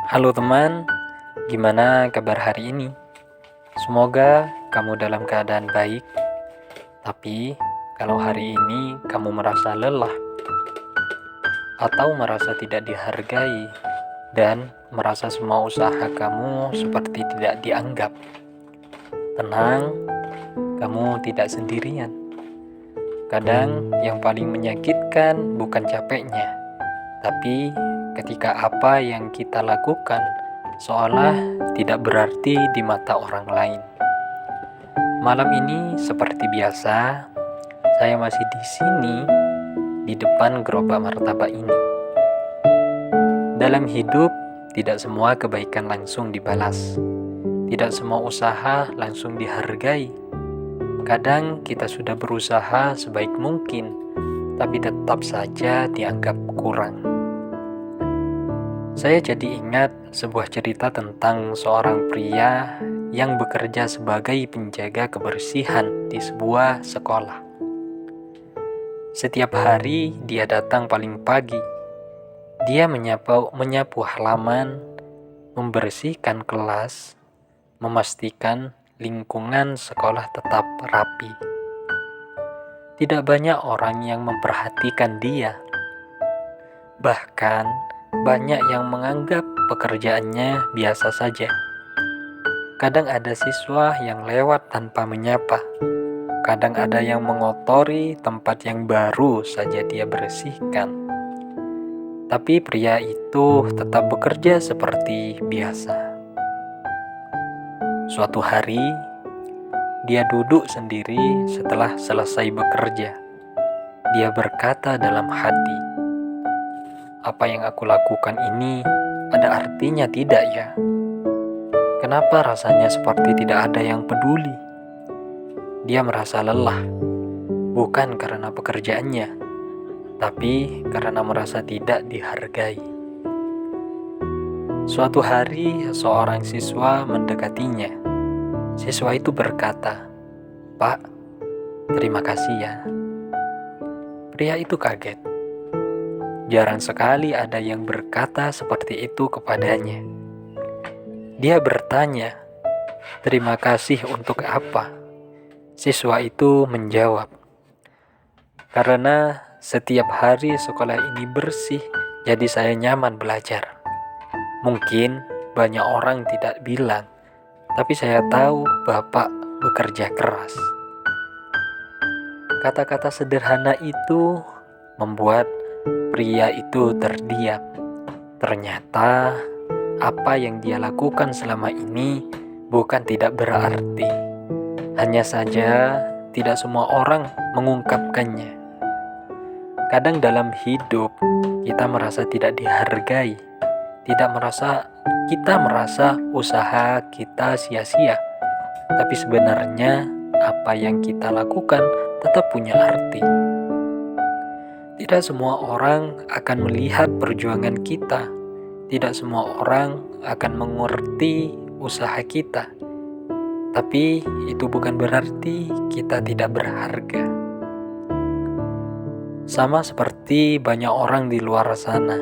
Halo teman, gimana kabar hari ini? Semoga kamu dalam keadaan baik. Tapi kalau hari ini kamu merasa lelah atau merasa tidak dihargai dan merasa semua usaha kamu seperti tidak dianggap, tenang, kamu tidak sendirian. Kadang yang paling menyakitkan bukan capeknya, tapi ketika apa yang kita lakukan seolah tidak berarti di mata orang lain. Malam ini seperti biasa, saya masih di sini di depan gerobak martabak ini. Dalam hidup, tidak semua kebaikan langsung dibalas. Tidak semua usaha langsung dihargai. Kadang kita sudah berusaha sebaik mungkin, tapi tetap saja dianggap kurang. Saya jadi ingat sebuah cerita tentang seorang pria yang bekerja sebagai penjaga kebersihan di sebuah sekolah. Setiap hari dia datang paling pagi. Dia menyapu halaman, membersihkan kelas, memastikan lingkungan sekolah tetap rapi. Tidak banyak orang yang memperhatikan dia. Bahkan banyak yang menganggap pekerjaannya biasa saja. Kadang ada siswa yang lewat tanpa menyapa. Kadang ada yang mengotori tempat yang baru saja dia bersihkan. Tapi pria itu tetap bekerja seperti biasa. Suatu hari, dia duduk sendiri setelah selesai bekerja. Dia berkata dalam hati, "Apa yang aku lakukan ini ada artinya tidak ya? Kenapa rasanya seperti tidak ada yang peduli?" Dia merasa lelah, bukan karena pekerjaannya, tapi karena merasa tidak dihargai. Suatu hari, seorang siswa mendekatinya. Siswa itu berkata, "Pak, terima kasih ya." Pria itu kaget. Jarang sekali ada yang berkata seperti itu kepadanya. Dia bertanya, "Terima kasih untuk apa?" Siswa itu menjawab, "Karena setiap hari sekolah ini bersih, jadi saya nyaman belajar. Mungkin banyak orang tidak bilang, tapi saya tahu Bapak bekerja keras." Kata-kata sederhana itu membuat pria itu terdiam. Ternyata apa yang dia lakukan selama ini bukan tidak berarti. Hanya saja tidak semua orang mengungkapkannya. Kadang dalam hidup kita merasa tidak dihargai, kita merasa usaha kita sia-sia. Tapi sebenarnya apa yang kita lakukan tetap punya arti. Tidak semua orang akan melihat perjuangan kita. Tidak semua orang akan mengerti usaha kita. Tapi itu bukan berarti kita tidak berharga. Sama seperti banyak orang di luar sana,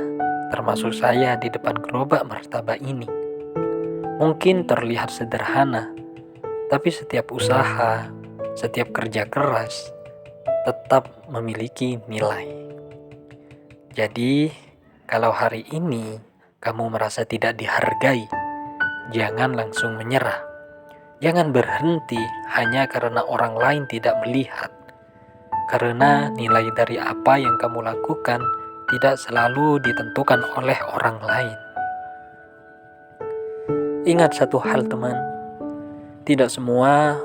termasuk saya di depan gerobak martabak ini. Mungkin terlihat sederhana, tapi setiap usaha, setiap kerja keras tetap memiliki nilai. Jadi, kalau hari ini kamu merasa tidak dihargai, jangan langsung menyerah. Jangan berhenti hanya karena orang lain tidak melihat. Karena nilai dari apa yang kamu lakukan tidak selalu ditentukan oleh orang lain. Ingat satu hal teman, tidak semua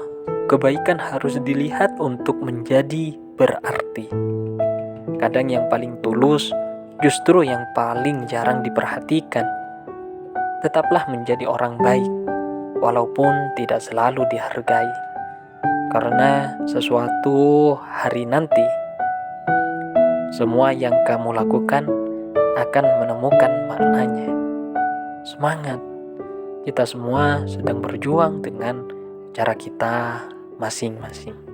kebaikan harus dilihat untuk menjadi berarti. Kadang yang paling tulus justru yang paling jarang diperhatikan. Tetaplah menjadi orang baik, walaupun tidak selalu dihargai. Karena sesuatu hari nanti, semua yang kamu lakukan akan menemukan maknanya. Semangat, kita semua sedang berjuang dengan cara kita masing-masing.